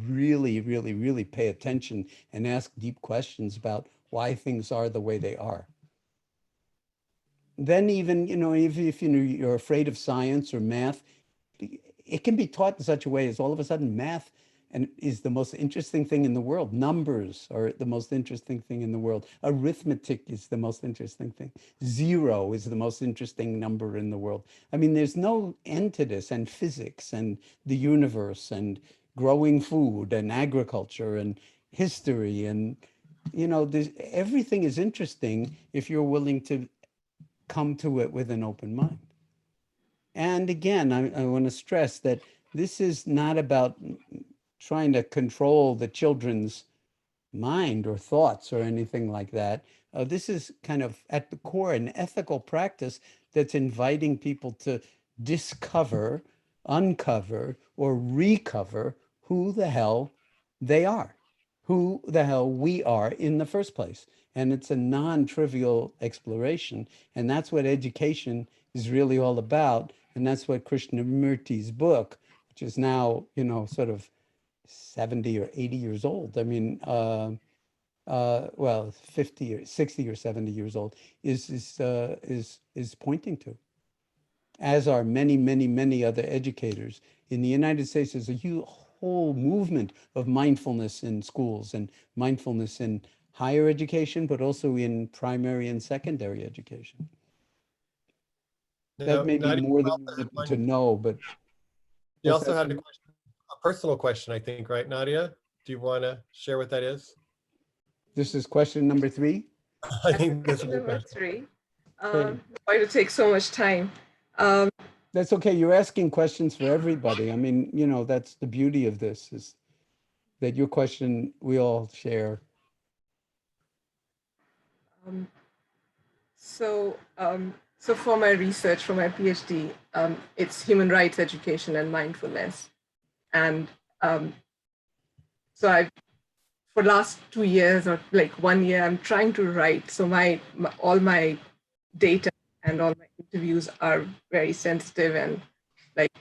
A: really, really, really pay attention and ask deep questions about why things are the way they are. Then even, you know, if you know, you're afraid of science or math, it can be taught in such a way as all of a sudden math is the most interesting thing in the world. Numbers are the most interesting thing in the world. Arithmetic is the most interesting thing. 0 is the most interesting number in the world. I mean, there's no end to this, and physics and the universe and growing food and agriculture and history and, you know, everything is interesting if you're willing to come to it with an open mind. And again, I want to stress that this is not about trying to control the children's mind or thoughts or anything like that. This is kind of at the core an ethical practice that's inviting people to discover, uncover, or recover who the hell they are, who the hell we are in the first place. And it's a non-trivial exploration. And that's what education is really all about. And that's what Krishnamurti's book, which is now, you know, sort of 70 or 80 years old. I mean, well, 50 or 60 or 70 years old is pointing to, as are many, many, many other educators. In the United States, there's a whole movement of mindfulness in schools and mindfulness in higher education, but also in primary and secondary education. That may be more than you need to know, but
B: you also had a question, a personal question, I think, right, Nadia? Do you want to share what that is?
A: This is question number 3.
B: I think this is
E: number 3. Why to take so much time?
A: That's okay. You're asking questions for everybody. I mean, you know, that's the beauty of this, is that your question we all share.
E: So for my research, for my PhD, it's human rights education and mindfulness. And so for last 2 years or like 1 year, I'm trying to write. So all my data and all my interviews are very sensitive, and like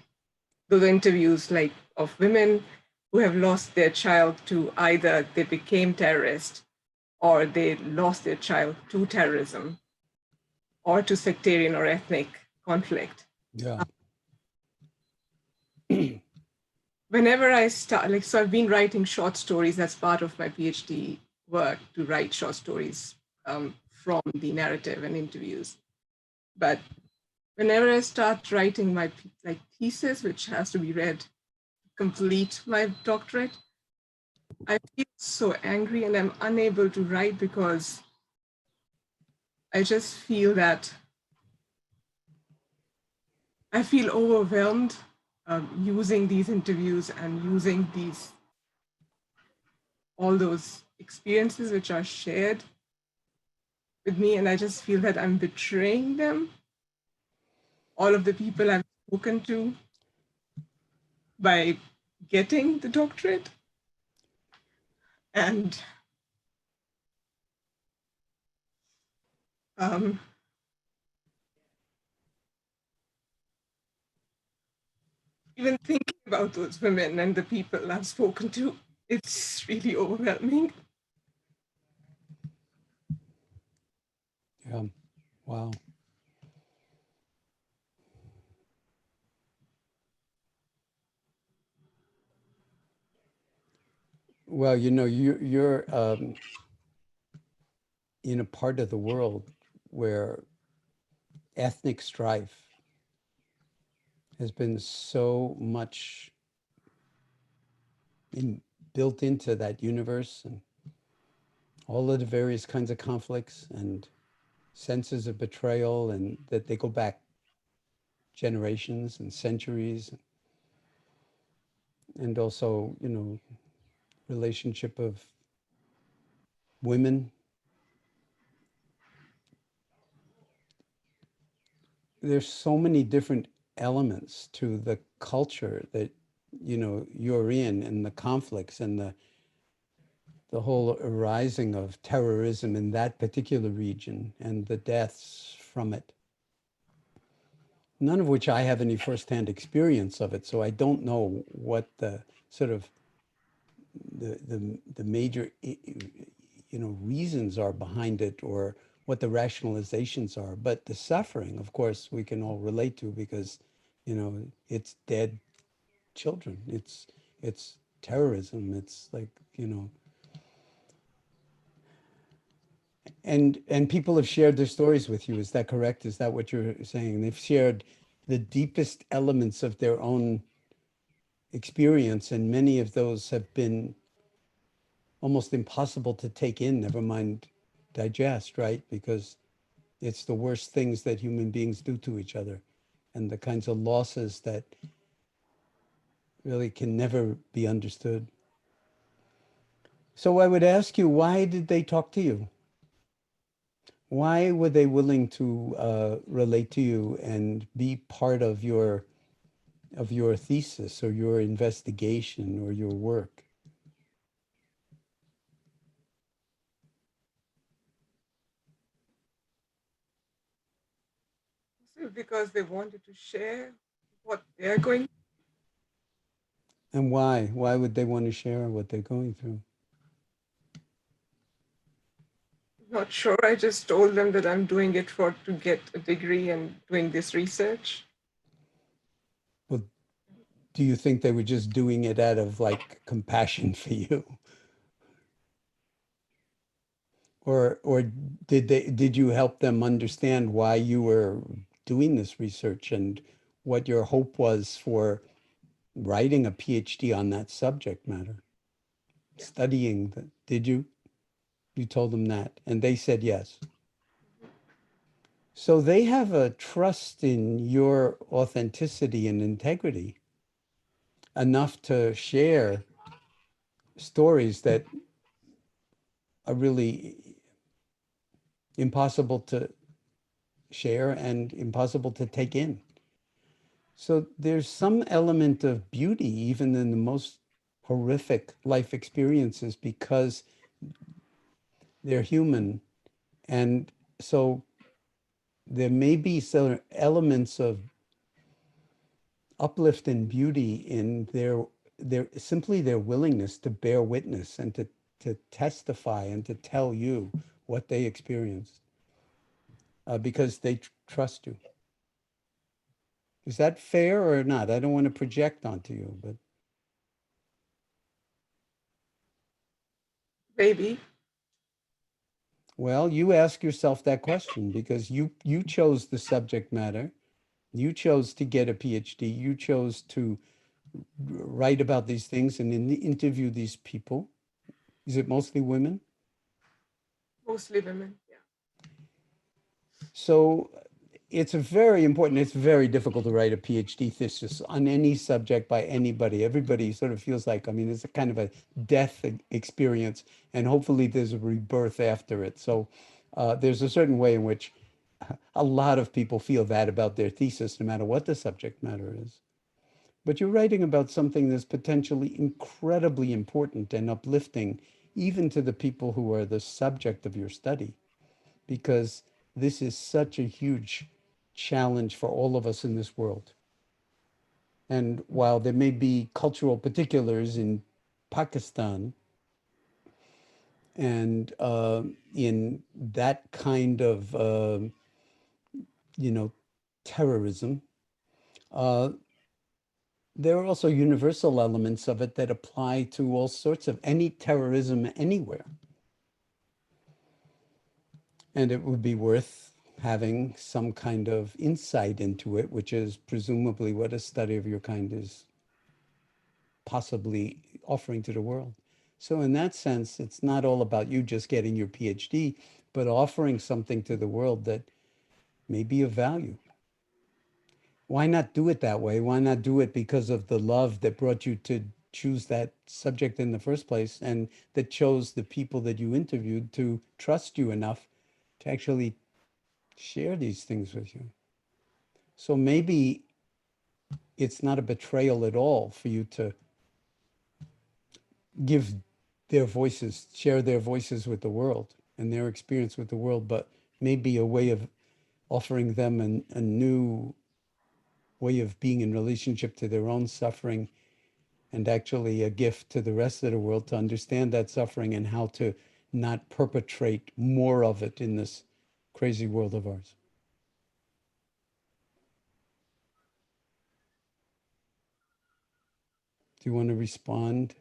E: those interviews like of women who have lost their child to either they became terrorists or they lost their child to terrorism or to sectarian or ethnic conflict.
A: Yeah.
E: Whenever I start, so I've been writing short stories. That's part of my PhD work, to write short stories from the narrative and interviews. But whenever I start writing my thesis, which has to be read to complete my doctorate, I feel so angry and I'm unable to write because I just feel that I feel overwhelmed using these interviews and using all those experiences which are shared with me. And I just feel that I'm betraying them, all of the people I've spoken to, by getting the doctorate. And even thinking about those women and the people I've spoken to, it's really overwhelming.
A: Yeah. Wow. Well, you know, you're in a part of the world where ethnic strife has been so much built into that universe, and all of the various kinds of conflicts and senses of betrayal, and that they go back generations and centuries, and also, you know, relationship of women. There's so many different elements to the culture that, you know, you're in, and the conflicts and the whole arising of terrorism in that particular region and the deaths from it, none of which I have any firsthand experience of it. So I don't know what the sort of the major, you know, reasons are behind it, or what the rationalizations are. But the suffering, of course, we can all relate to, because, you know, it's dead children. It's terrorism. It's like, you know, and people have shared their stories with you. Is that correct? Is that what you're saying? They've shared the deepest elements of their own experience, and many of those have been almost impossible to take in, never mind digest, right? Because it's the worst things that human beings do to each other, and the kinds of losses that really can never be understood. So I would ask you, why did they talk to you? Why were they willing to relate to you and be part of your thesis or your investigation or your work?
E: Because they wanted to share what they're going.
A: And why? Why would they want to share what they're going through?
E: Not sure. I just told them that I'm doing it to get a degree and doing this research.
A: Well, do you think they were just doing it out of like compassion for you? Or did you help them understand why you were doing this research and what your hope was for writing a PhD on that subject matter? Studying that, did you? You told them that, and they said yes. So they have a trust in your authenticity and integrity enough to share stories that are really impossible to share and impossible to take in. So there's some element of beauty even in the most horrific life experiences, because they're human. And so there may be some elements of uplift and beauty in their willingness to bear witness and to testify and to tell you what they experienced, because they trust you. Is that fair or not? I don't want to project onto you, but
E: Maybe.
A: well, you ask yourself that question because you chose the subject matter. You chose to get a PhD. You chose to write about these things and interview these people. Is it mostly women?
E: Mostly women, yeah.
A: So it's very difficult to write a PhD thesis on any subject by anybody. Everybody sort of feels like, I mean, it's a kind of a death experience, and hopefully there's a rebirth after it. So there's a certain way in which a lot of people feel that about their thesis, no matter what the subject matter is. But you're writing about something that's potentially incredibly important and uplifting, even to the people who are the subject of your study, because this is such a huge challenge for all of us in this world. And while there may be cultural particulars in Pakistan and in that kind of, you know, terrorism, uh, there are also universal elements of it that apply to all sorts of any terrorism anywhere. And it would be worth having some kind of insight into it, which is presumably what a study of your kind is possibly offering to the world. So in that sense, it's not all about you just getting your PhD, but offering something to the world that may be of value. Why not do it that way? Why not do it because of the love that brought you to choose that subject in the first place, and that chose the people that you interviewed to trust you enough to actually share these things with you? So maybe it's not a betrayal at all for you to give their voices, share their voices with the world and their experience with the world, but maybe a way of offering them a new way of being in relationship to their own suffering, and actually a gift to the rest of the world to understand that suffering and how to not perpetrate more of it in this crazy world of ours. Do you want to respond?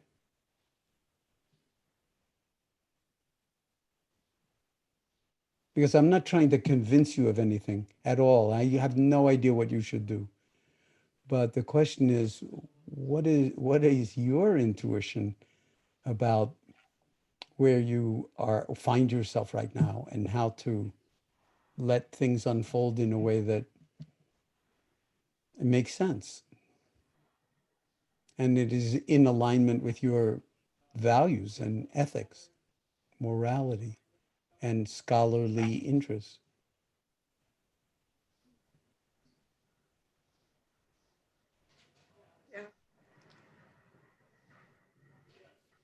A: Because I'm not trying to convince you of anything at all. I have no idea what you should do. But the question is, what is your intuition about where you find yourself right now, and how to let things unfold in a way that makes sense and it is in alignment with your values and ethics, morality, and scholarly interests?
E: Yeah.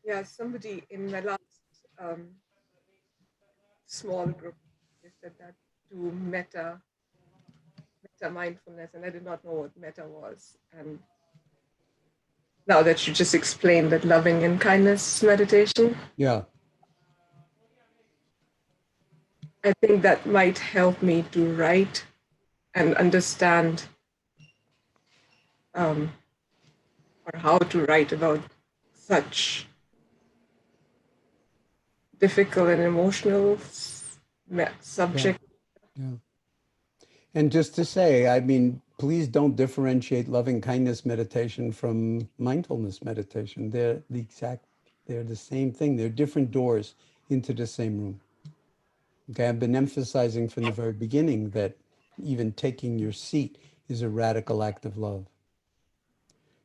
E: Yeah, somebody in my last small group, they said that do meta mindfulness, and I did not know what meta was. And now that you just explained that, loving and kindness meditation,
A: Yeah.
E: I think that might help me to write and understand or how to write about such difficult and emotional subject.
A: Yeah. And just to say, I mean, please don't differentiate loving kindness meditation from mindfulness meditation. They're the same thing. They're different doors into the same room. Okay, I've been emphasizing from the very beginning that even taking your seat is a radical act of love.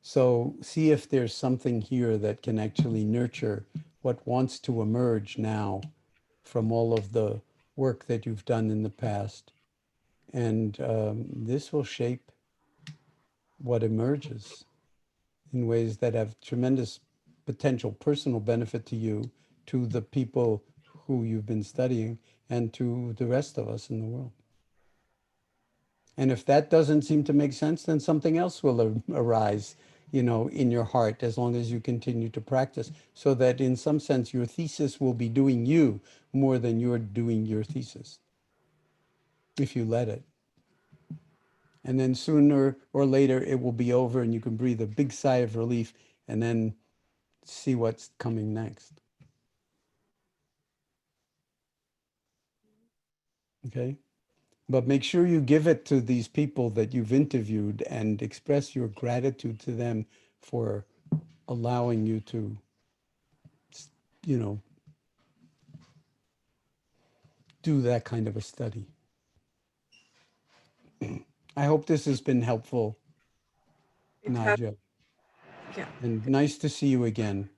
A: So see if there's something here that can actually nurture what wants to emerge now from all of the work that you've done in the past. And this will shape what emerges in ways that have tremendous potential personal benefit to you, to the people who you've been studying, and to the rest of us in the world. And if that doesn't seem to make sense, then something else will arise, you know, in your heart, as long as you continue to practice, so that in some sense your thesis will be doing you more than you're doing your thesis, if you let it. And then sooner or later it will be over and you can breathe a big sigh of relief and then see what's coming next. Okay? But make sure you give it to these people that you've interviewed and express your gratitude to them for allowing you to, you know, do that kind of a study. I hope this has been helpful,
E: It has,
A: Nadia,
E: yeah,
A: and nice to see you again.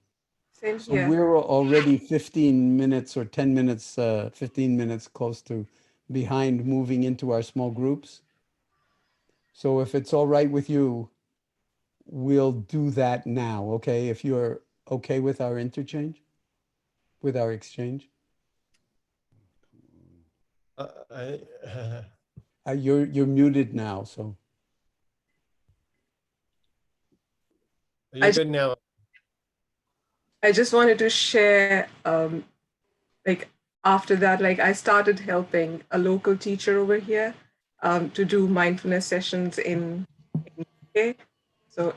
E: same
A: So
E: here.
A: we're already 15 minutes or 10 minutes, 15 minutes close to behind moving into our small groups. So if it's all right with you, we'll do that now, okay? If you're okay with our interchange, with our exchange.
B: I,
A: You're muted now, so.
B: you're good now.
E: I just wanted to share, like after that, like I started helping a local teacher over here to do mindfulness sessions in UK. So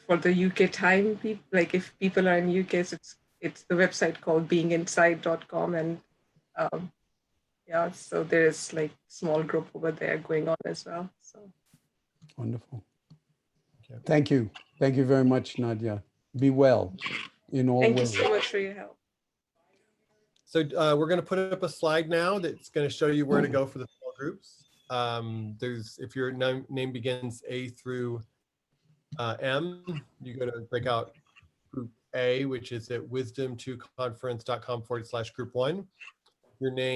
E: for the UK time, like if people are in UK, so it's the website called beinginside.com, and yeah, so there's like small group over there going on as well. So
A: Wonderful.
B: Okay.
A: Thank you. Thank you very much, Nadia. Be well in all
E: thank you
A: ways.
E: so much for your help.
B: So we're going to put up a slide now that's going to show you where to go for the small groups. If your name begins A through M, you go to breakout group A, which is at wisdom2conference.com/group1. Your name